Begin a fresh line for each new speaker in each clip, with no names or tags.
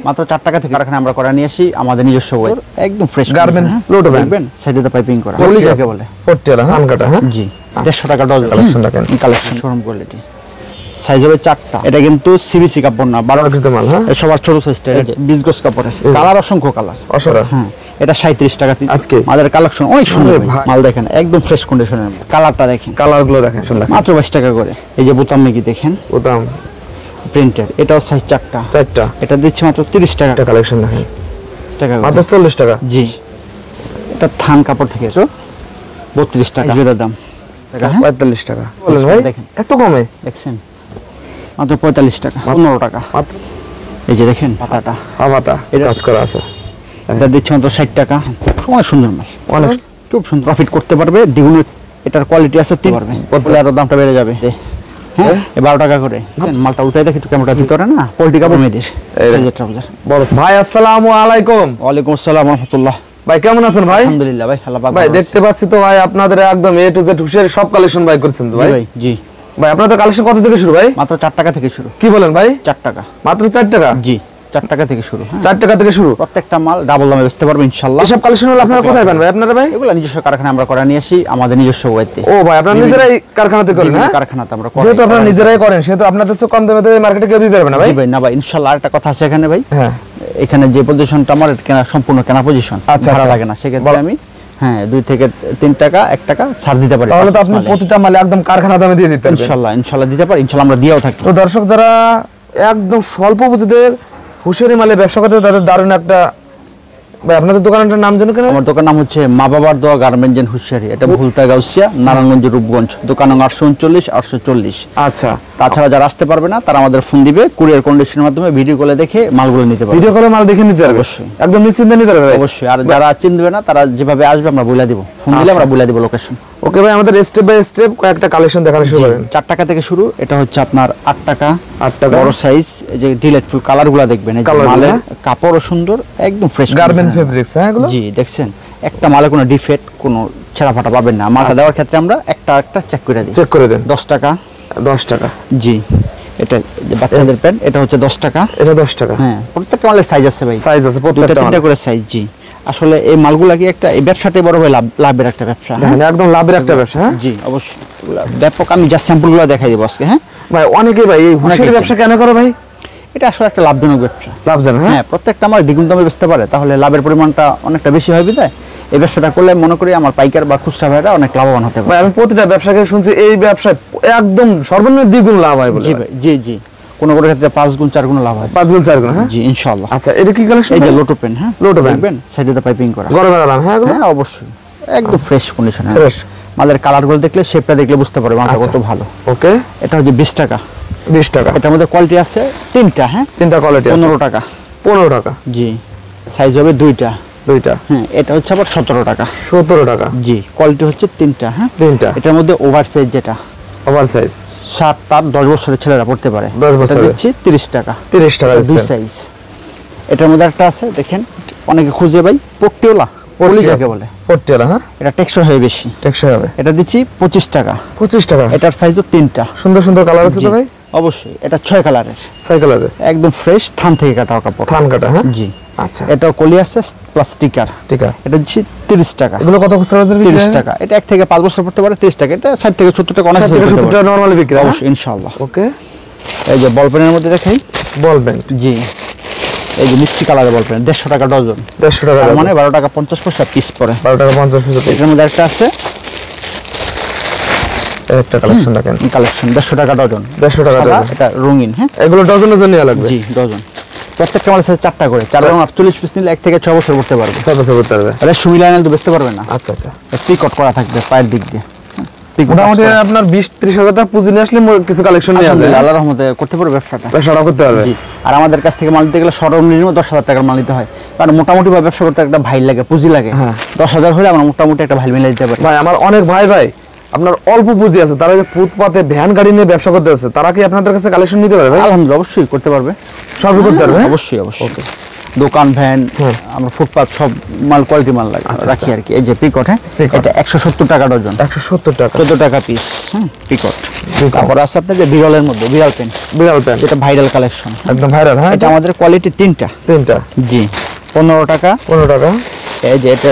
মাত্র 4 টাকা থেকে কারখানা আমরা করা নিয়ে আসি আমাদের নিজস্ব ওয়ে একদম ফ্রেশ
গার্মেন্ট লোড দেখবেন
সাইডে পাইপিং করা পলি যাকে বলে
পট্টিয়ালা হ্যাঁ কাটা হ্যাঁ
জি 150 টাকা ডজন
কালেকশন দেখেন
কালেকশন শোরুম কোয়ালিটি সাইজ হবে 4টা এটা কিন্তু সিবিসি কাপড় না 12
কৃত মাল হ্যাঁ
সবার ছোট সাইজটা 20 গজ কাপড়ের কালার অসংখ্য কালার
অসরা
হ্যাঁ এটা 37 টাকা
আজকে
আমাদের কালেকশন অনেক সুন্দর মাল দেখেন একদম ফ্রেশ কন্ডিশনের কালারটা দেখেন
কালারগুলো দেখেন সুন্দর
মাত্র 22 টাকা করে এই যে বোতাম মেকি দেখেন
বোতাম
প্রিন্টেড এটাও সাইজ 4টা এটা দিচ্ছি মাত্র 30 টাকা
এটা কালেকশন দেখেন
টাকা
মাত্র 40 টাকা
জি এটা থান কাপড় থেকে 32 টাকা এর দাম
45 টাকা বলেন ভাই
দেখেন
এত কমে
দেখছেন মাত্র 45 টাকা 15 টাকা
মাত্র
এই যে দেখেন পাতাটা
পাতা কাজ করা আছে
এটা দিচ্ছি মাত্র 60 টাকা অনেক সুন্দর মাল
অনেক
খুব সুন্দর প্রফিট করতে পারবে দ্বিগুণ এটার কোয়ালিটি আছে তিন পারবে বদলে আরো দামটা বেড়ে যাবে হ্যাঁ 12 টাকা করে মালটা উঠাই দেখি একটু ক্যামেরাটা ভিতরে না পোল্ট্রি কাপড় মেয়েদের
বড় ভাই আসসালামু আলাইকুম
ওয়ালাইকুম আসসালাম ওয়া রাহমাতুল্লাহ
ভাই কেমন আছেন ভাই
আলহামদুলিল্লাহ ভাই আল্লাহ পাক
ভাই দেখতে পাচ্ছি তো ভাই আপনাদের একদম এ টু জেড হুশের সব কালেকশন ভাই করছেন তো ভাই
জি
ভাই আপনাদের কালেকশন কত থেকে শুরু ভাই
মাত্র 4 টাকা থেকে শুরু
কি বলেন ভাই
4 টাকা
মাত্র 4 টাকা
জি 4 টাকা থেকে শুরু
4 টাকা থেকে শুরু
প্রত্যেকটা মাল ডাবল দামে বেচতে পারবো ইনশাআল্লাহ
এসব কালেকশন হলো আপনারা কোথায় পান ভাই আপনারা ভাই
এগুলো নিজস্ব কারখানা আমরা করা নিয়ে আসি আমাদের নিজস্ব ওয়েতে
ও ভাই আপনারা নিজেরাই কারখানাতে করেন না
কারখানাতে আমরা করি
যেহেতু আপনারা নিজেরাই করেন সেহেতু আপনাদের তো কম দামে মার্কেটে কেউ দিতে পারবে না ভাই
জি ভাই না ভাই ইনশাআল্লাহ আরেকটা কথা আছে এখানে ভাই
হ্যাঁ
এখানে যে পজিশনটা আমার কেনা সম্পূর্ণ কেনা পজিশন ভাড়া লাগে না সেক্ষেত্রে আমি হ্যাঁ 2 থেকে 3 টাকা 1 টাকা ছাড় দিতে পারি
তাহলে তো আপনি প্রতিটা মালে একদম কারখানা দামে দিয়ে দিতে পারবেন
ইনশাআল্লাহ দিতে পারি ইনশাআল্লাহ আমরা দিয়েও থাকি
তো দর্শক যারা একদম স্বল্প পুঁজিতে হুঁশিয়ারি মালে ব্যবসা করতে তাদের দারুণ একটা ভাই আপনাদের দোকানটার নাম জানো কেন
আমার দোকান নাম হচ্ছে মা বাবার দোয়া গার্মেন্টস এন্ড হুঁশিয়ারি এটা ভুলতা গাউসিয়া নারায়ণগঞ্জ রূপগঞ্জ দোকান নং 839
আচ্ছা
তাছাড়া যারা আসতে পারবে না তারা আমাদের ফোন দিবে কুরিয়ার কন্ডিশনের মাধ্যমে ভিডিও কলে দেখে মালগুলো নিতে পারবে
ভিডিও কলে মাল দেখে নিতে পারবে
অবশ্যই
একদম নিশ্চিন্তে নিতে পারবে
অবশ্যই আর যারা চিনবে না তারা যেভাবে আসবে আমরা বলে দিব ফোন দিলে আমরা বলে দিব লোকেশন
ওকে ভাই আমাদের স্টেপ বাই স্টেপ কয়েকটা কালেকশন দেখানো শুরু করেন
4 টাকা থেকে শুরু এটা হচ্ছে আপনার 8 টাকা
8 টাকা
বড় সাইজ এই যে ডিলাইটফুল কালারগুলো দেখবেন এই মালের কাপড়ও সুন্দর একদম ফ্রেশ
গার্মেন্ট ফেব্রিক্স হ্যাঁ এগুলো
জি দেখছেন একটা মালে কোনো ডিফেক্ট কোনো ছেঁড়া ফাটা পাবেন না মালটা দেওয়ার ক্ষেত্রে আমরা একটা চেক করে দিই 10 টাকা
10 টাকা
জি এটা বাচ্চাদের প্যান্ট এটা হচ্ছে 10 টাকা
এটা 10 টাকা
হ্যাঁ প্রত্যেকটা মালের সাইজ আছে ভাই
সাইজ আছে প্রত্যেকটা
তিনটা করে সাইজ জি আসলে এই মালগুলা কি একটা এই ব্যবসাটাই বড় ভাই লাভের একটা ব্যবসা
হ্যাঁ একদম লাভের একটা ব্যবসা হ্যাঁ
জি অবশ্যই ব্যাপক আমি জাস্ট স্যাম্পলগুলো দেখাই দেব আজকে হ্যাঁ
ভাই অনেকে ভাই এই হুঁশিয়ারি ব্যবসা কেন করে ভাই
এটা আসলে একটা লাভজনক ব্যবসা
লাভজনক হ্যাঁ
প্রত্যেকটা মাল দ্বিগুণ দামে বেচতে পারে তাহলে লাভের পরিমাণটা অনেকটা বেশি হয় বিধায় এই ব্যবসাটা করলে মনে করি আমার পাইকার বা খুচরা ভাইরা অনেক লাভবান হতে পারে
আমি প্রতিটা ব্যবসাকে শুনছি এই ব্যবসায় একদম সর্বনিম্ন দ্বিগুণ লাভ হয় বলে
জি ভাই জি কোনো ক্ষেত্রে 5 গুণ 4 গুণ লাভ হয়
5 গুণ 4 গুণ হ্যাঁ
জি ইনশাআল্লাহ
আচ্ছা এটা কি কালেকশন
এই যে লোটো পেন হ্যাঁ
লোটো পেন
দেখবেন সাইডে পাইপিং করা
গরমে দাম হ্যাঁ এগুলো
হ্যাঁ অবশ্যই একদম ফ্রেশ কন্ডিশন
ফ্রেশ
মালের কালারগুলো দেখলে শেপটা দেখলে বুঝতে পারবে মালটা কত ভালো
ওকে
এটা হচ্ছে 20 টাকা
20 টাকা
এটার মধ্যে কোয়ালিটি আছে তিনটা হ্যাঁ
তিনটা কোয়ালিটি আছে
15 টাকা
15 টাকা
জি সাইজ হবে দুইটা
হ্যাঁ
এটা হচ্ছে আবার 17 টাকা
17 টাকা
জি কোয়ালিটি হচ্ছে তিনটা হ্যাঁ
তিনটা
এটার মধ্যে ওভার সাইজ যেটা
ওভার সাইজ
7 তার 10 বছরের ছেলেরা পড়তে পারে
10 বছরের
দিচ্ছি 30 টাকা
30 টাকা
দুই সাইজ এটার মধ্যে একটা আছে দেখেন অনেকে খুঁজে ভাই পট্টিওলা পলি যাকে বলে
পট্টিওলা হ্যাঁ
এটা টেকসই হয় বেশি
টেকসই হবে
এটা দিচ্ছি 25 টাকা
25 টাকা
এটার সাইজও তিনটা
সুন্দর সুন্দর কালার আছে তো ভাই
অবশ্যই এটা 6 কালারের
6 কালারের
একদম ফ্রেশ থান থেকে কাটা কাপড়
থান কাটা হ্যাঁ
জি
আচ্ছা
এটা কলি আছে প্লাস স্টিকার
ঠিক আছে
এটা দিচ্ছি 30 টাকা
এগুলো কত খুচরা বাজারে
30 টাকা এটা 1 থেকে 5 বছর পড়তে পারে 30 টাকা এটা 60 থেকে 70 টাকা অনেক
70 টাকা নরমালি বিক্রি হয়
অবশ্যই ইনশাআল্লাহ
ওকে
এই যে বল পেনের মধ্যে দেখাই
বল পেন
জি এই যে মিষ্টি কালারের বল পেন 150 টাকা ডজন
150 টাকা
মানে 12 টাকা 50 পয়সা পিস পড়ে
12 টাকা 50 পয়সা
এটার মধ্যে একটা আছে
একটা কালেকশন দেখেন
কালেকশন 150 টাকা ডজন
150 টাকা ডজন
এটা রঙিন হ্যাঁ
এগুলো ডজনের জন্য লাগবে
জি ডজন প্রত্যেকটা মালের সাথে 4টা করে 4 এবং 48 পিস নিলে 1 থেকে 6 বছর করতে পারবে
6 বছর করতে পারবে
আরে সুমি লাইনাল তো বেচতে পারবে না
আচ্ছা আচ্ছা
পিকট করা থাকবে পায়ের দিক দিয়ে
মোটামুটি আপনার 20-30 হাজার টাকা পুঁজি নিয়ে আসলে কিছু কালেকশন নিয়ে আসবে
আল্লাহর রহমতে করতে পারবে ব্যবসাটা
করতে পারবে
জি আর আমাদের কাছ থেকে মাল নিতে গেলে সর্বনিম্ন 10,000 টাকার মাল নিতে হয় কারণ মোটামুটি ভাবে ব্যবসা করতে একটা ভাই লাগে পুঁজি লাগে 10,000 হলে আমরা মোটামুটি একটা ভাই মিলে দিতে পারি
ভাই আমার অনেক ভাই আপনার অল্প পুঁজি আছে তারা যে ফুটপাতে ভ্যান গাড়ি নিয়ে ব্যবসা করতে আছে তারা কি আপনাদের কাছে কালেকশন নিতে পারবে
আলহামদুলিল্লাহ অবশ্যই করতে পারবে
সবই করতে পারবে
অবশ্যই ওকে দোকান ভ্যান আমরা ফুটপাত সব মাল কোয়ালিটি মাল রাখি আর কি। এই যে পিকট, হ্যাঁ এটা 170 টাকা ডজন,
170 টাকা,
14 টাকা পিস। হ্যাঁ পিকট। তারপর আছে আপনার যে বিরলের মধ্যে বিরল পেন, এটা ভাইরাল কালেকশন,
একদম ভাইরাল। হ্যাঁ
এটা আমাদের কোয়ালিটি তিনটা। জি 15 টাকা,
15 টাকা।
এই যে এটা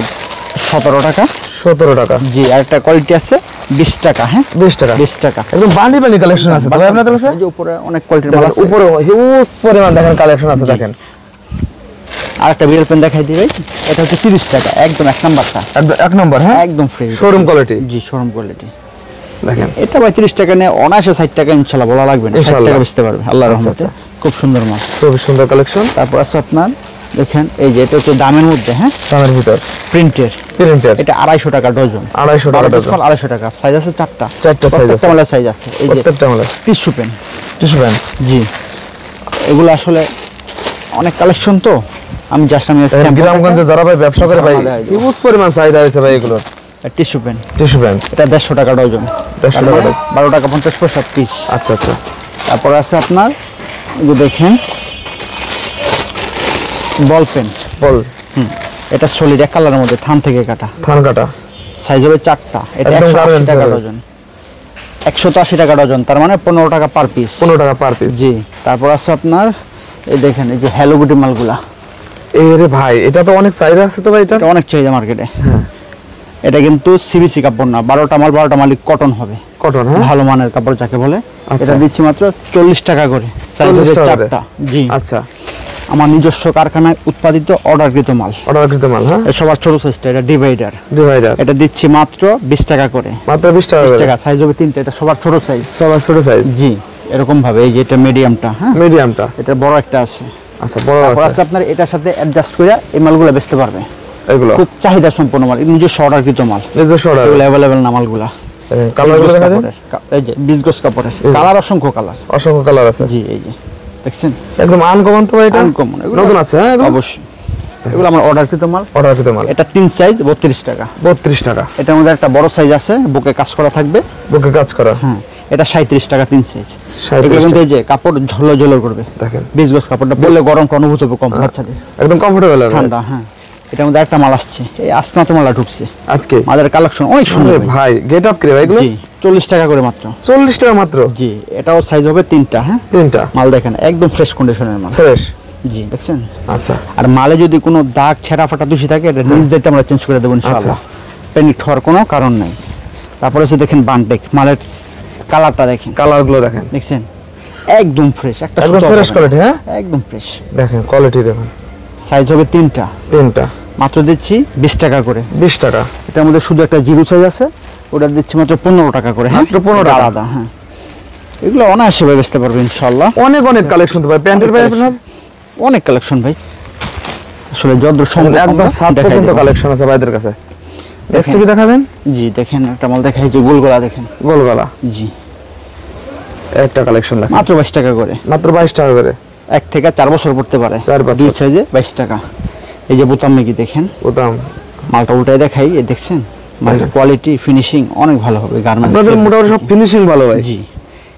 17 টাকা,
17 টাকা।
জি আর একটা কোয়ালিটি আছে 20 টাকা। হ্যাঁ
20 টাকা,
20 টাকা।
একদম বান্ডি কালেকশন আছে ভাই আপনাদের কাছে।
এই যে উপরে অনেক কোয়ালিটির মাল আছে,
উপরে হিউজ পরিমাণ দেখেন কালেকশন আছে। দেখেন
আর একটা বিরল পেন দেখাই দিই ভাই, এটা হচ্ছে 30 টাকা, একদম এক নাম্বারটা,
একদম এক নাম্বার। হ্যাঁ
একদম ফ্রি
শোরুম কোয়ালিটি।
জি শোরুম কোয়ালিটি।
দেখেন
এটা ভাই 30 টাকা নিয়ে অনায়াসে 60 টাকা ইনশাআল্লাহ বলা লাগবে না, 60 টাকা বেচতে পারবে আল্লাহর রহমতে। খুব সুন্দর মাল,
খুব সুন্দর কালেকশন।
তারপর আছে আপনার দেখেন এই যে এটা হচ্ছে দামের মধ্যে, হ্যাঁ
দামের ভিতর
প্রিন্টের, এটা 250 টাকা ডজন,
250 টাকা ডজন,
250 টাকা। সাইজ আছে চারটা
সাইজ আছে,
প্রত্যেকটা সাইজ আছে। এই যে
প্রত্যেকটা মালের
টিস্যু পেন,
জি
এগুলো আসলে অনেক কালেকশন তো আমি জাস্ট আমি
গ্রামগঞ্জে যারা ভাই ব্যবসা করে ভাই হিউজ পরিমাণ চাহিদা হয়েছে ভাই এগুলোর।
টিস্যু পেন, এটা 150 টাকা ডজন,
150 টাকা,
12 টাকা 50 পয়সা পিস।
আচ্ছা আচ্ছা।
তারপর আছে আপনার যে দেখেন বল পেন, এটা সলিড এক কালারের মধ্যে থান থেকে কাটা, সাইজ হবে চারটা, এটা 180 টাকা ডজন, 180 টাকা ডজন, তার মানে 15 টাকা পার পিস,
15 টাকা পার পিস।
জি তারপর আছে আপনার এই দেখেন এই যে হ্যালো গুটি মালগুলা।
এরে ভাই এটা তো অনেক চাহিদা আছে তো ভাই, এটা
অনেক চাহিদা মার্কেটে। এটা কিন্তু সিবিসি কাপড় না, 12টা মাল কটন হবে, কটন। হ্যাঁ ভালো মানের কাপড় যাকে বলে। এটা দিচ্ছি মাত্র 40 টাকা করে, সাইজ হবে চারটা। জি আচ্ছা, আমার নিজস্ব কারখানায় উৎপাদিত অর্ডারকৃত মাল। হ্যাঁ সবার ছোট সাইজটা, এটা ডিভাইডার, এটা দিচ্ছি মাত্র 20 টাকা করে, মাত্র 20 টাকা। সাইজ হবে তিনটা, এটা সবার ছোট সাইজ, জি এরকম ভাবে। এই যে এটা মিডিয়ামটা, হ্যাঁ মিডিয়ামটা, এটা বড় একটা আছে। আচ্ছা বড় আছে আপনার, এটার সাথে অ্যাডজাস্ট করে এই মালগুলো বেচতে পারবে। এগুলো খুব চাহিদা সম্পন্ন মাল, নিজস্ব অর্ডারকৃত মাল, নিজস্ব অর্ডার, এগুলো अवेलेबल না মালগুলা। কালারগুলো দেখা যায়, এই যে 20 গজ কাপড়ের কালার, অসংখ্য কালার আছে। জি এই যে দেখছেন একদম আনকমন তো এটা, আনকমন নতুন আছে। হ্যাঁ অবশ্যই এগুলো আমার অর্ডারকৃত মাল, এটা 3 সাইজ 32 টাকা, 32 টাকা। এটার মধ্যে একটা বড় সাইজ আছে, বুকে কাজ করা থাকবে, বুকে কাজ করা। হ্যাঁ এটা 37 টাকা 3 সাইজ। এটা কিন্তু এই যে কাপড় ঝলঝল করবে, দেখেন 20 গজ কাপড়টা পরলে গরম অনুভূত হবে কম, বাচ্চাদের একদম কমফোর্টেবল হবে, ঠান্ডা। হ্যাঁ এটার মধ্যে একটা মাল আসছে, এই আজকে মাত্র মালটা ঢুকছে, আজকে আমাদের কালেকশন অনেক সুন্দর ভাই। গেট আপ করে ভাই এগুলো, জি 40 টাকা করে মাত্র, 40 টাকা মাত্র। জি এটাও সাইজ হবে তিনটা। হ্যাঁ তিনটা মাল দেখেন একদম ফ্রেশ কন্ডিশনের মাল, ফ্রেশ। জি দেখছেন। আচ্ছা আর মালে যদি কোনো দাগ ছেঁড়া ফাটা দোষী থাকে, এটা নিজ দিতে আমরা চেঞ্জ করে দেব ইনশাআল্লাহ, প্যানিক হওয়ার কোনো কারণ নাই। তারপরে হচ্ছে দেখেন বানটেক মালের কালারটা দেখেন, কালারগুলো দেখছেন একদম ফ্রেশ, একটা একদম ফ্রেশ কোয়ালিটি। হ্যাঁ একদম ফ্রেশ, দেখেন কোয়ালিটি দেখেন। সাইজ হবে তিনটা, মাত্র দিচ্ছি 20 টাকা করে, 20 টাকা। এটার মধ্যে শুধু একটা জিরো সাইজ আছে, ওটা দিচ্ছি মাত্র 15 টাকা করে, মাত্র 15 টাকা আলাদা। হ্যাঁ এগুলো অনায়াসে বেচতে পারবে ইনশাআল্লাহ। অনেক কালেকশন তো ভাই, প্যান্টের ভাই আপনার অনেক কালেকশন ভাই, আসলে যত সম্ভব একদম 7% কালেকশন আছে ভাইদের কাছে। নেক্সট কি দেখাবেন? জি দেখেন একটা মাল দেখাই, যে গোলগলা দেখেন, গোলগলা। জি একটা কালেকশন দেখেন, মাত্র 22 টাকা করে, মাত্র 22 টাকা করে, 1 থেকে 4 বছর পড়তে পারে, 4-5 সাইজে 22 টাকা। এই যে বোতাম নাকি দেখেন, বোতাম মালটা উল্টাই দেখাই, এই দেখছেন মালের কোয়ালিটি ফিনিশিং অনেক ভালো হবে, গার্মেন্টস আপনাদের মোটামুটি সব ফিনিশিং ভালো হয়। জি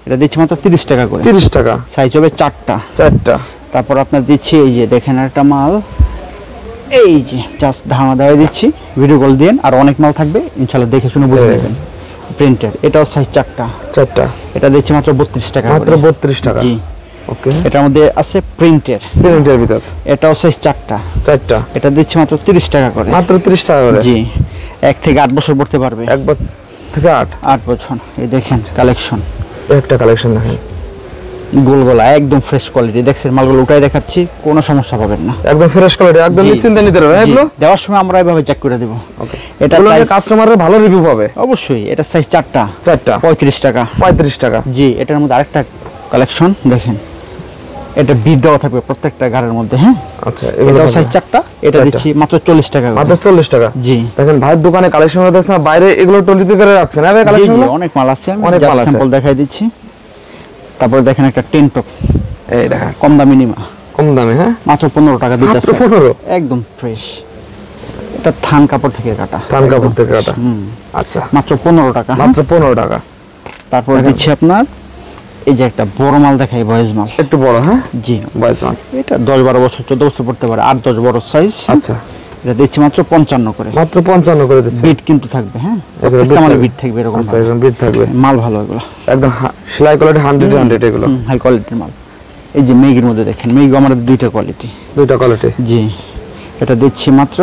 এটা দিচ্ছি মাত্র 30 টাকা করে, 30 টাকা। সাইজ হবে চারটা। তারপর আপনার দিচ্ছি এই যে দেখেন একটা মাল, এই যে জাস্ট ধারণা দেওয়া দিচ্ছি, ভিডিও কল দেন, আর অনেক মাল থাকবে ইনশাআল্লাহ, দেখে শুনে বুঝে নেবেন। প্রিন্টের, এটাও সাইজ চারটা, এটা দিচ্ছি মাত্র 32 টাকা, মাত্র 32 টাকা। জি ওকে। এটার মধ্যে আছে প্রিন্টের ভিতর, এটাও সাইজ চারটা, এটা দিচ্ছি মাত্র 30 টাকা করে, মাত্র 30 টাকা করে। জি 1 থেকে 8 বছর পড়তে পারবে, 1 থেকে 8 বছর। এই দেখেন কালেকশন, একটা কালেকশন দেখেন, গোলগলা একদম ফ্রেশ কোয়ালিটি। দেখছেন মালগুলো উঠাই দেখাচ্ছি, কোনো সমস্যা পাবেন না, একদম ফ্রেশ কোয়ালিটি, একদম নিশ্চিন্তে নিতে পারবেন। এগুলো দেওয়ার সময় আমরা এইভাবে চেক করে দেব। ওকে এটা কাস্টমারের ভালো রিভিউ পাবে অবশ্যই। এটা সাইজ চারটা, 35 টাকা, 35 টাকা। জি এটার মধ্যে আরেকটা কালেকশন দেখেন, এটা বিট দেওয়া থাকবে প্রত্যেকটা গাড়ির মধ্যে। হ্যাঁ আচ্ছা এটাও সাইজ চারটা, এটা দিচ্ছি মাত্র 40 টাকা, মাত্র 40 টাকা। জি দেখেন ভাইয়ের দোকানে কালেকশন দেখছেন, বাইরে এগুলো টলিতে করে রাখছেন। হ্যাঁ কালেকশন অনেক মাল আছে, আমি জাস্ট স্যাম্পল দেখাই দিচ্ছি। তারপরে দেখেন একটা টেন টপ, এই দেখেন কম দামি নিমা, কম দামে। হ্যাঁ মাত্র 15 টাকা দিতে আছে, 15 একদম ফ্রেশ। এটা থান কাপড় থেকে কাটা, থান কাপড় থেকে কাটা। আচ্ছা মাত্র 15 টাকা, মাত্র 15 টাকা। তারপরে দিচ্ছি আপনার এই যে একটা বড় মাল দেখাই, বয়েজ মাল,
একটু বড়। হ্যাঁ
জি
বয়েজ মাল,
এটা 10-12 বছর 14 বছর পড়তে পারে, 8-10 বড় সাইজ।
আচ্ছা
এটা দিচ্ছি মাত্র 55 করে।
মাত্র 55 করে দিচ্ছেন।
বিট কিন্তু থাকবে, হ্যাঁ প্রত্যেকটা মালে বিট থাকবে এরকম।
আচ্ছা এরকম বিট থাকবে,
মাল ভালো এগুলো,
একদম সেলাই কোয়ালিটি 100 এগুলো,
হাই কোয়ালিটির মাল। এই যে মেগির মধ্যে দেখেন, মেগি আমাদের দুইটা কোয়ালিটি।
জি
এটা দিচ্ছি মাত্র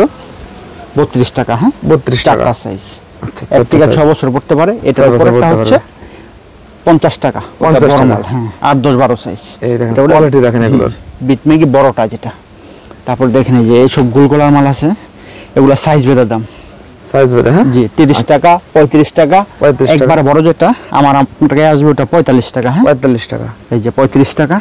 32 টাকা। হ্যাঁ
32 টাকা
সাইজ।
আচ্ছা
1 থেকে 6 বছর পড়তে পারে। এটা উপরেরটা হচ্ছে 50 টাকা।
50 টাকা,
হ্যাঁ 8-10-12 সাইজ।
এই দেখেন কোয়ালিটি দেখেন এগুলোর,
বিট মেগি বড়টা যেটা। তারপর দেখেন এই যে এইসব গোলগোলার মাল আছে, এগুলা সাইজ বেঁধে দাম,
সাইজ বেঁধে। হ্যাঁ
জি 30 টাকা, 35 টাকা। একবারে বড় যেটা আমার আপনাকে আসবে ওটা 45 টাকা। হ্যাঁ
45 টাকা।
এই যে 35 টাকা।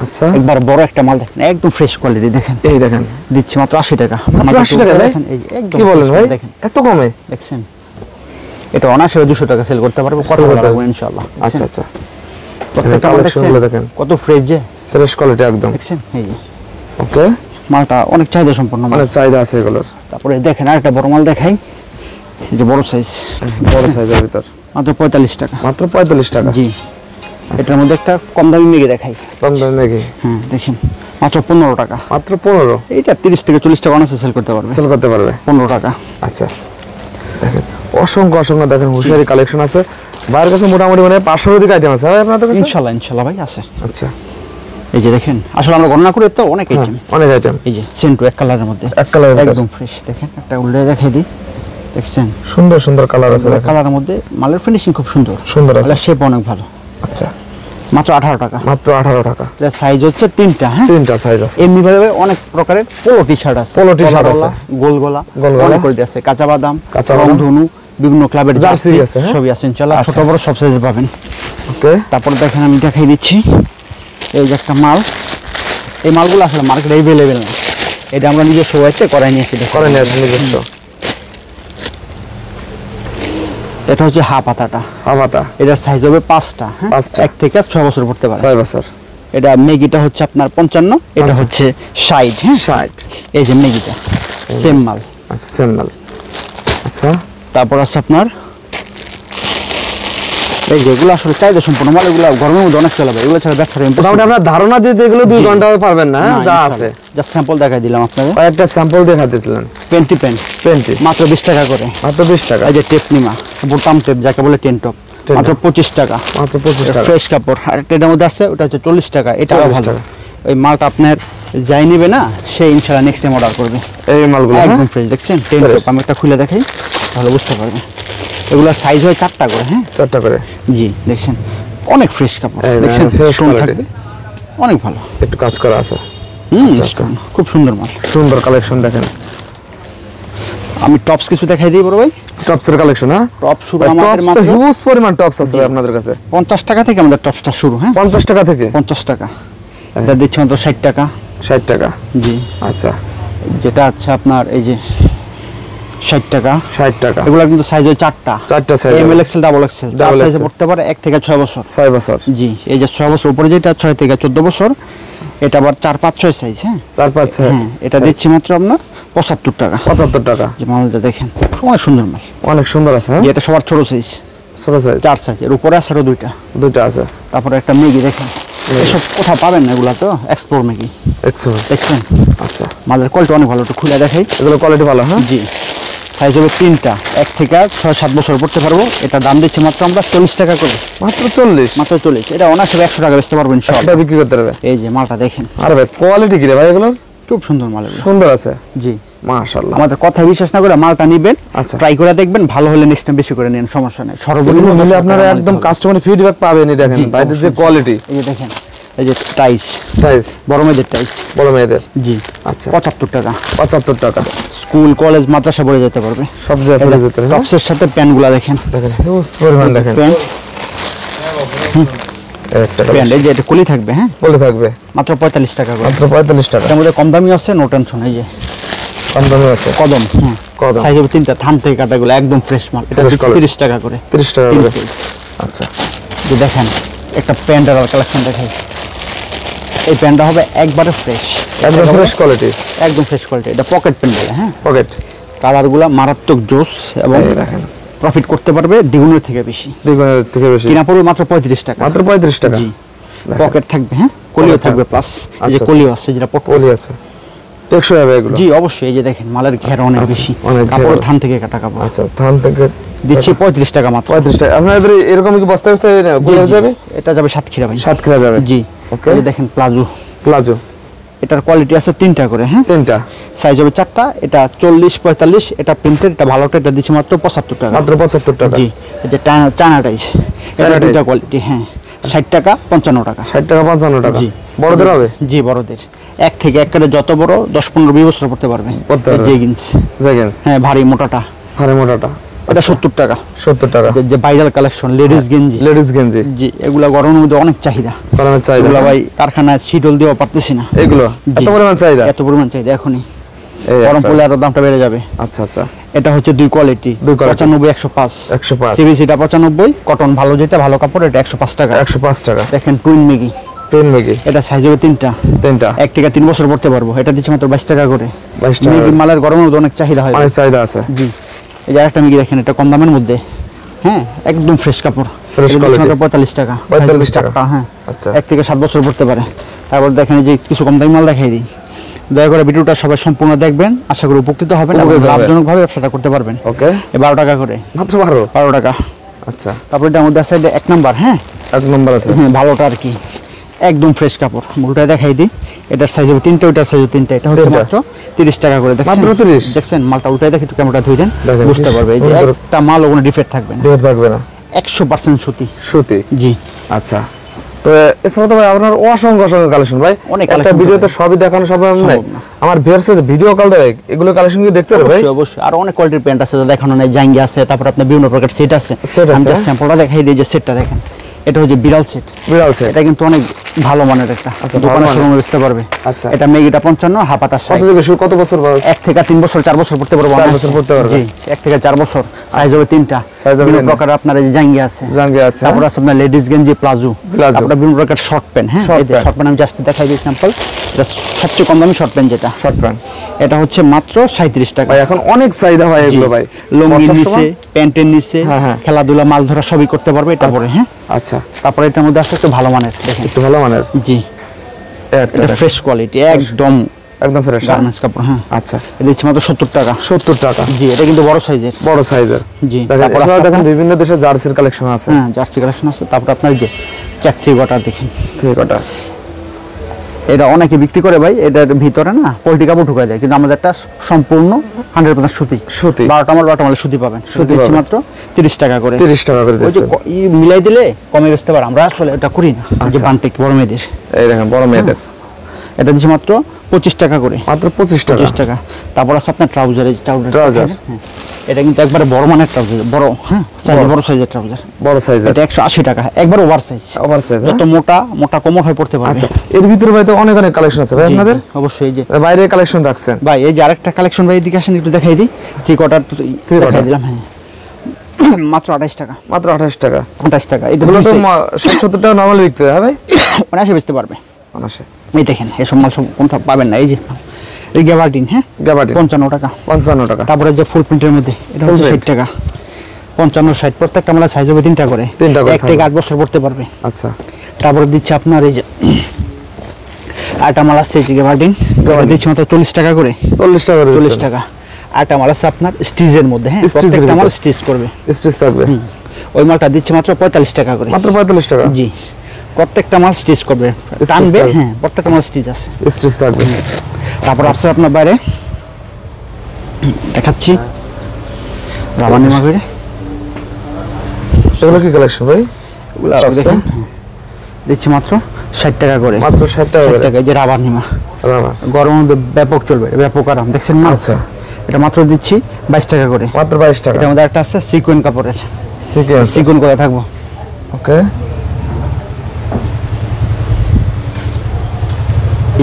আচ্ছা
একবার বড় একটা মাল দেখেন, একদম ফ্রেশ কোয়ালিটি দেখেন,
এই দেখেন
দিচ্ছি মাত্র 80 টাকা।
মাত্র 80 টাকা
দেখেন, এই যে একদম
কি বলেন ভাই,
দেখেন
এত কমে
দেখছেন। এটা অনায়াসে 200 টাকা সেল করতে পারবো, কত ভালো লাগবে ইনশাআল্লাহ।
আচ্ছা আচ্ছা
প্রত্যেকটা মাল দেখেন কত ফ্রেশ, যে
ফ্রেশ কোয়ালিটি একদম
দেখছেন। এই যে
ওকে,
মালটা অনেক চাহিদা সম্পন্ন,
অনেক চাহিদা আছে এগুলোর।
তারপরে দেখেন আরেকটা বড় মাল দেখাই, এই যে বড় সাইজ,
বড় সাইজের ভিতর
মাত্র 45 টাকা।
মাত্র 45 টাকা।
জি এটার মধ্যে একটা কম দামি মেগি দেখাই,
কম দামে মেগি।
হ্যাঁ দেখেন মাত্র 15 টাকা।
মাত্র 15,
এইটা 30 থেকে 40 টাকা অনায়াসে সেল করতে পারবে, 15 টাকা।
আচ্ছা দেখেন অসংখ্য অসংখ্য দেখেন হুশিয়ারি কালেকশন আছে বাইরের কাছে, মোটামুটি মানে 500 অধিক আইটেম আছে ভাই আপনাদের কাছে।
ইনশাআল্লাহ ভাই আছে।
আচ্ছা
এই যে দেখেন, আসলে আমরা গণনা করে তো অনেক আইটেম,
অনেক আইটেম।
এই যে সেন্টু এক কালারের মধ্যে,
এক কালারের
একদম ফ্রেশ। দেখেন একটা উল্টে দেখাই দিই, দেখছেন
সুন্দর সুন্দর কালার আছে,
কালারের মধ্যে মালের ফিনিশিং খুব সুন্দর
আছে,
শেপ অনেক ভালো।
আচ্ছা
মাত্র 18 টাকা।
মাত্র 18 টাকা।
এর সাইজ হচ্ছে 3টা। হ্যাঁ
3টা সাইজ আছে।
এমনি ভাবে অনেক প্রকারের পোলো টি-শার্ট আছে,
পোলো টি-শার্ট আছে,
গোলগোলা অনেক করে আছে, কাঁচা বাদাম, রংধনু, বিভিন্ন ক্লাবের
জার্সি আছে,
সবই আছে ইনশাআল্লাহ। ছোট বড় সব সাইজ পাবেন।
ওকে
তারপর দেখেন আমি দেখাই দিচ্ছি, এই যে একটা মাল, এই মালগুলো আসলে মার্কেটে अवेलेबल না, এটা আমরা নিজে শোয়াইতে করাই নিয়েছি,
নিজস্ব।
এটা হচ্ছে হাফাতাটা, এটার সাইজ হবে 5টা। হ্যাঁ 1 থেকে 6 বছর পড়তে পারে,
6 বছর।
এটা মেগিটা হচ্ছে আপনার 55, এটা হচ্ছে 60। হ্যাঁ
60।
এই যে মেগিটা সেম মাল।
আচ্ছা সেম মাল। আচ্ছা
তারপর আছে আপনার এই যেগুলো আসলে চাহিদা সম্পন্ন মাল, এগুলো গরমের মধ্যে অনেক চলে, এগুলো ছাড়া ব্যবসা
মোটামুটি আপনার ধারণা দিতে এগুলো 2 ঘন্টা পারবেন না, যা আছে
জাস্ট স্যাম্পল দেখাই দিলাম আপনাদের,
কয়েকটা স্যাম্পল দেখাতে দিলেন।
পেন্টি মাত্র 20 টাকা করে,
মাত্র 20 টাকা।
এই যে টেপ নিমা, বোতাম টেপ যাকে বলে টেন টপ, মাত্র 25 টাকা।
মাত্র 25 টাকা।
ফ্রেশ কাপড়। আর এটার মধ্যে আছে ওটা হচ্ছে 40 টাকা, এটাও ভালো। ওই মালটা আপনার যাই নিবে না সে ইনশাআল্লাহ নেক্সট টাইম অর্ডার করবে।
এই মালগুলো
একদম ফ্রেশ, দেখছেন টেন টপ, আমি একটা খুলে দেখাই তাহলে বুঝতে পারবেন। এগুলো সাইজ হয় 4টা করে। হ্যাঁ
4টা করে।
জি দেখছেন অনেক ফ্রেশ কাপড়, দেখছেন স্টোন থাকবে, অনেক ভালো,
একটু কাজ করা আছে।
খুব সুন্দর মাল,
সুন্দর কালেকশন দেখেন।
আমি টপস কিছু দেখাই দিই বড় ভাই।
টপসের কালেকশন। হ্যাঁ
টপ শুরু আমাদের মাত্র
হিউজ পরিমাণ টপস আছে আপনাদের কাছে।
50 টাকা থেকে আমাদের টপসটা শুরু। হ্যাঁ
50 টাকা থেকে।
50 টাকা। এটা দিচ্ছি মাত্র 60 টাকা।
60 টাকা।
জি
আচ্ছা
যেটা আছে আপনার এই যে 60 টাকা।
60 টাকা।
এগুলো কিন্তু সাইজ হয় 4টা
size,
M L XL double XL, চার সাইজে পড়তে পারে 1 থেকে 6 বছর।
6 বছর।
জি এই যে 6 বছর উপরে যেটা 6 থেকে 14 বছর, এটা আবার 4, 5, 6 সাইজ। হ্যাঁ
4, 5, 6।
হ্যাঁ এটা দিচ্ছি মাত্র আপনার 75 টাকা।
75 টাকা।
যে মালটা দেখেন অনেক সুন্দর মাল,
অনেক সুন্দর আছে। হ্যাঁ
এটা সবার ছোট সাইজ,
ছোট সাইজ
4 সাইজ, এর উপরে আছে আরো দুইটা
আছে।
তারপরে একটা মেগি দেখেন, এসব কোথাও পাবেন না, এগুলা তো এক্সপ্লোর মেগি, দেখছেন।
আচ্ছা
মালের কোয়ালিটি অনেক ভালো, একটু খুলে দেখাই।
এগুলো কোয়ালিটি ভালো। হ্যাঁ
জি সাইজ হবে 3টা, 1 থেকে 6-7 বছর পড়তে পারবো। এটা দাম দিচ্ছি মাত্র আমরা 40 টাকা করে।
মাত্র 40?
মাত্র 40। এটা অনায়াসে 100 টাকা বেচতে পারবো ইনশাআল্লাহ,
এটা বিক্রি করতে পারবে।
এই যে মালটা দেখেন।
আরে ভাই কোয়ালিটি কি রে ভাই, এগুলো
খুব সুন্দর মাল, এগুলো
সুন্দর আছে।
জি
মাশাআল্লাহ।
আমাদের কথা বিশ্বাস না করে মালটা নিবেন,
আচ্ছা
ট্রাই করে দেখবেন, ভালো হলে নেক্সট টাইম বেশি করে নেন, সমস্যা নেই। সর্বনিম্ন
হলে আপনারা একদম কাস্টমার ফিডব্যাক পাবেনই। দেখেন বাইরের যে কোয়ালিটি,
এই যে দেখেন, এই যে টাইস বড় মেয়েদের জি
আচ্ছা
75 টাকা।
75 টাকা।
স্কুল কলেজ মাদ্রাসা পড়ে যেতে পারবে,
সব জায়গায় পড়ে যেতে পারবে।
টপসের সাথে প্যান্টগুলো দেখেন,
হিউজ পরিমাণ দেখেন
প্যান্ট।
একটা
প্যান্ট এই যে এটা কলি থাকবে। হ্যাঁ
বলে থাকবে
মাত্র 45 টাকা করে।
মাত্র 45 টাকা।
এর মধ্যে কম দামি আছে, নো টেনশন। এই যে
কম দামি আছে
কদম,
কদম
সাইজ হবে 3টা, থান থেকে কাটাগুলো একদম ফ্রেশ মাল। এটা 30 টাকা করে।
30 টাকা করে।
আচ্ছা যে দেখেন একটা প্যান্টের কালেকশন দেখাই, এই প্যান্টটা হবে একবারে ফ্রেশ,
একদম ফ্রেশ কোয়ালিটি,
একদম ফ্রেশ কোয়ালিটি। এটা পকেট প্যান্ট বলে। হ্যাঁ
পকেট।
কালারগুলো মারাত্মক জোস, এবং
দেখেন
প্রফিট করতে পারবে দ্বিগুণের থেকে বেশি। কিনা পড়বে মাত্র 35 টাকা।
মাত্র 35 টাকা।
জি, পকেট থাকবে, হ্যাঁ, কলিও থাকবে, প্লাস এই যে কলিও আছে, যেটা
পলি আছে, টেকসই হবে এগুলো।
জি অবশ্যই। এই যে দেখেন মালের ঘের অনেক বেশি, কাপড় ধান থেকে কাটা কাপড়।
আচ্ছা, ধান থেকে
দিচ্ছি 35 টাকা মাত্র।
35 টাকা। আপনাদের এরকম কি বস্তা বস্তা কলিও যাবে?
এটা যাবে সাতক্ষীরা ভাই।
সাতক্ষীরা যাবে।
জি
ওকে।
এই দেখেন প্লাজো, এটার কোয়ালিটি আছে 3টা করে, হ্যাঁ, 3টা সাইজ হবে 4টা। এটা 40 45, এটা প্রিন্টেড, এটা ভালোটা, এটা দিচ্ছি মাত্র 75 টাকা।
মাত্র 75 টাকা।
জি, এই যে চায়না টাইস, এটা 2টা কোয়ালিটি, হ্যাঁ, 60 টাকা 55 টাকা।
60 টাকা 55 টাকা। জি, বড়দের হবে?
জি, বড়দের। এক থেকে এক করে যত বড় 10 15 20 বছর পড়তে পারবে। জেগিন্স, হ্যাঁ, ভারী মোটাটা। এটা 70 টাকা। 70 টাকা। যে ভাইরাল কালেকশন লেডিস গেঞ্জি, জি, এগুলা গরমের মধ্যে অনেক চাহিদা। এগুলা ভাই কারখানায় শিডল দিয়েও পারতেছি না।
এগুলো এত পরিমাণ চাহিদা এখনই, গরম পড়লে আরো দামটা বেড়ে যাবে। আচ্ছা আচ্ছা। এটা হচ্ছে 2 কোয়ালিটি, 95 105। সিবিসিটা 95, কটন ভালো, যেটা ভালো কাপড়, এটা 105 টাকা। 105 টাকা। দেখেন টুইন মেগি, এটা সাইজ হবে 3টা। 1 থেকে 3 বছর পড়তে পারবো। এটা দিচ্ছি মাত্র 22 টাকা করে। 22 টাকা। মেগি মালের গরমের মধ্যে অনেক চাহিদা হয়, অনেক চাহিদা আছে। জি, এই যে আরেকটা মেগি দেখেন, এটা কম দামের মধ্যে, হ্যাঁ, একদম ফ্রেশ কাপড়, মাত্র 45 টাকা। 45 টাকা, হ্যাঁ। আচ্ছা, 1 থেকে 7 বছর পড়তে পারে। তারপর দেখেন যে কিছু কম দামি মাল দেখাই দিই। দয়া করে ভিডিওটা সবাই সম্পূর্ণ দেখবেন, আশা করি উপকৃত হবেন এবং লাভজনকভাবে ব্যবসাটা করতে পারবেন। ওকে। 12 টাকা করে, মাত্র 12 টাকা। আচ্ছা, তারপর এটার মধ্যে আছে 1 নাম্বার, হ্যাঁ, 1 নাম্বার আছে, হ্যাঁ, ভালোটা আর কি, একদম ফ্রেশ কাপড়। মুলটা দেখাই দিই, এটার সাইজ হবে 3টা, ওটার সাইজ 3টা। এটা হচ্ছে মাত্র 30 টাকা করে। দেখছেন মাত্র 30? দেখছেন মালটা উঠাই দেখি, একটু ক্যামেরাটা ধুই দেন, বুঝতে পারবে এই যে একটা মাল কোনো ডিফেক্ট থাকবে না। 100% সুতি। জি। আচ্ছা, তো এছাড়া তো ভাই আপনার অসংখ্য কালেকশন ভাই, অনেক একটা ভিডিওতে সবই দেখানো সম্ভব না। আমার ভিউয়ার্স এর ভিডিও কল দেয়, এগুলো কালেকশন কি দেখতে পারবে ভাই?
অবশ্যই। আর অনেক কোয়ালিটির প্যান্ট আছে যা দেখানো নাই, জাঙ্গি আছে, তারপর আপনার বিভিন্ন প্রকার সেট আছে। আমি জাস্ট স্যাম্পলটা দেখাই দিই, যে সেটটা দেখেন, এটা হচ্ছে বিড়াল সেট। এটা কিন্তু অনেক ভালো মানের একটা, দোকানে শোরুমে বেচতে পারবে। আচ্ছা, এটা মেগিটা 55, হাফাতা 60।
কত বছর?
1 থেকে 3 বছর 4 বছর পড়তে পারবে। 4 বছর পড়তে পারবে। জি, 1 থেকে 4 বছর। সাইজ হবে 3টা। বিভিন্ন প্রকার আপনার এই যে জাঙ্গি আছে, তারপর আছে আপনার লেডিস গেঞ্জি, প্লাজো, তারপর বিভিন্ন প্রকার শর্ট প্যান্ট, হ্যাঁ, এই যে শর্ট প্যান্ট আমি জাস্ট দেখাই দিই স্যাম্পল। এটা সবচেয়ে কম দামি শর্ট প্যান্ট, যেটা শর্ট প্যান্ট, এটা হচ্ছে মাত্র 37 টাকা।
ভাই এখন অনেক চাহিদা হয় এগুলো ভাই,
লুঙ্গির নিচে, প্যান্টের নিচে, খেলাধুলা, মাছ ধরা সবই করতে পারবে এটা পরে, হ্যাঁ। আচ্ছা, তারপর এটার মধ্যে আছে একটু ভালো মানের, দেখেন একটু ভালো মানের। জি, এটা ফ্রেশ কোয়ালিটি, একদম ফ্রেশ গার্মেন্টস কাপড়, হ্যাঁ। আচ্ছা, এটা হচ্ছে মাত্র 70 টাকা। 70 টাকা। জি, এটা কিন্তু বড় সাইজের। জি, তারপর
দেখেন বিভিন্ন দেশের জার্সির কালেকশন আছে,
হ্যাঁ, জার্সি কালেকশন আছে। তারপর আপনার যে চেক 3 কোয়ার্টার দেখেন, 3 কোয়ার্টার, এটা অনেকে বিক্রি করে ভাই, এটার ভিতরে না পোল্ট্রি কাপড় ঢুকায় দেয়, কিন্তু আমাদের একটা সম্পূর্ণ 100% সুতি। 12টা মাল সুতি পাবেন। সুতি মাত্র 30 টাকা করে। 30 টাকা করে দিচ্ছি। ওই যে মিলাই দিলে কমে বেচতে পারে, আমরা আসলে এটা করি না। যে বান্টিক বড় মেয়েদের,
এই দেখেন বড় মেয়েদের,
এটা দিচ্ছি মাত্র 25 টাকা করে। মাত্র 25 টাকা। তারপর আছে আপনার ট্রাউজার, এই ট্রাউজার, এটা কিন্তু একবারে বড় মানের ট্রাউজার, বড়, হ্যাঁ, বড় সাইজের ট্রাউজার, বড় সাইজের। এটা 180 টাকা, একবার ওভার সাইজ। যত মোটা কোমর হয় পড়তে পারবে।
আচ্ছা, এর ভিতরে ভাই তো অনেক কালেকশন আছে ভাই আপনাদের?
অবশ্যই। যে
বাইরে কালেকশন রাখছেন
ভাই, এই যে আরেকটা কালেকশন ভাই, এদিকে আসেন একটু দেখাই দিই। 3 কোয়ার্টার দেখাই দিলাম, হ্যাঁ, মাত্র 28 টাকা। মাত্র 28 টাকা। 28 টাকা। এটা তো
60-70 টাকা নরমালি বিক্রি হয় ভাই,
অনায়াসে বেচতে পারবে, অনায়াসে। এই দেখেন, এসব মাল সব কোথাও পাবেন না। এই যে এই গ্যাবার্ডিন, হ্যাঁ, গ্যাবার্ডিন 55 টাকা। 55 টাকা। তারপরে যে ফুল প্রিন্টের মধ্যে, এটা হচ্ছে 60 টাকা। 55-60, প্রত্যেকটা মালের সাইজ হবে 3টা করে। 1 থেকে 8 বছর পড়তে পারবে। আচ্ছা, তারপরে দিচ্ছে আপনার এই যে আটা মাল আছে, এই যে গ্যাবার্ডিন, দিচ্ছে মাত্র 40 টাকা করে। 40 টাকা। আটা মাল আছে আপনার স্টিচের মধ্যে, হ্যাঁ, প্রত্যেকটা মাল স্টিচ করবে, স্টিচ থাকবে। ওই মালটা দিচ্ছে মাত্র 45 টাকা করে। মাত্র 45 টাকা। জি, প্রত্যেকটা মাল স্টিচ করবে, টানবে, হ্যাঁ, প্রত্যেকটা মাল স্টিচ আছে, স্টিচ থাকবে। তারপর আছে আপনার বাইরে দেখাচ্ছি রাবানি মাগুরে,
এগুলো কি কালেকশন ভাই?
এগুলো দেখেন, দিচ্ছি মাত্র 60 টাকা করে। মাত্র 60 টাকা। এই যে রাবার নিমা, গরমের মধ্যে ব্যাপক চলবে, ব্যাপক আরাম, দেখছেন না? আচ্ছা, এটা মাত্র দিচ্ছি 22 টাকা করে। মাত্র 22 টাকা। এর মধ্যে একটা আছে সিকোয়েন্স কাপড়ের, সিকোয়েন্স করে থাকবো। ওকে,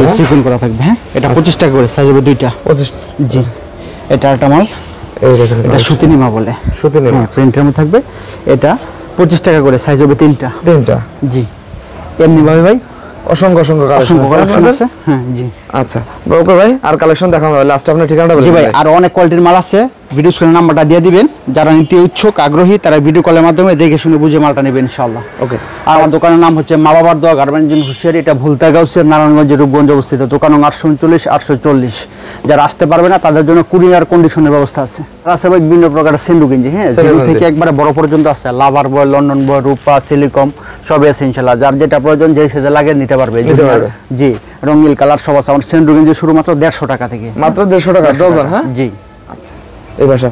এই সিকোয়েন্স করা থাকবে, হ্যাঁ, এটা 25 টাকা করে, সাইজ হবে 2টা। 25। জি, এটা একটা মাল, এই দেখেন, এটা সুতি নিমা বলে, সুতি নিমা, হ্যাঁ, প্রিন্টের মধ্যে থাকবে। এটা 25 টাকা করে, সাইজ হবে 3টা। জি, এমনি ভাবে ভাই অসংখ্য কালেকশন আছে, হ্যাঁ। জি,
আচ্ছা ওকে ভাই, আর কালেকশন দেখাবো লাস্ট আপনার ঠিকানাটা বলুন।
জি ভাই, আর অনেক কোয়ালিটির মাল আছে, ভিডিও স্ক্রিনে নাম্বারটা দিয়ে দিবেন, যারা নিতে ইচ্ছুক আগ্রহী তারা ভিডিও কলের মাধ্যমে দেখে শুনে বুঝে মালটা নেবেন ইনশাআল্লাহ।
ওকে।
আর আমার দোকানের নাম হচ্ছে মা বাবার দোয়া গার্মেন্টস হুশিয়ারি, এটা ভুলতাগাঁওয়ের নারায়ণগঞ্জের রূপগঞ্জ অবস্থিত, দোকান নং 839 840। যারা আসতে পারবে না তাদের জন্য কুরিয়ার কন্ডিশনের ব্যবস্থা আছে। আছে ভাই বিভিন্ন প্রকারের সেন্ডু গেঞ্জি, হ্যাঁ, জিরো থেকে একবারে বড় পর্যন্ত আছে, লাভার বয়, লন্ডন বয়, রূপা, সিলিকম সবই আছে ইনশাআল্লাহ। যার যেটা প্রয়োজন যে সেজে লাগে নিতে পারবে। জি, রঙিন কালার সব আছে। আমার সেন্ডু গেঞ্জি শুরু মাত্র 150 টাকা থেকে,
মাত্র 150 টাকা ডজন। হ্যাঁ,
জি।
আচ্ছা, এই ভাষা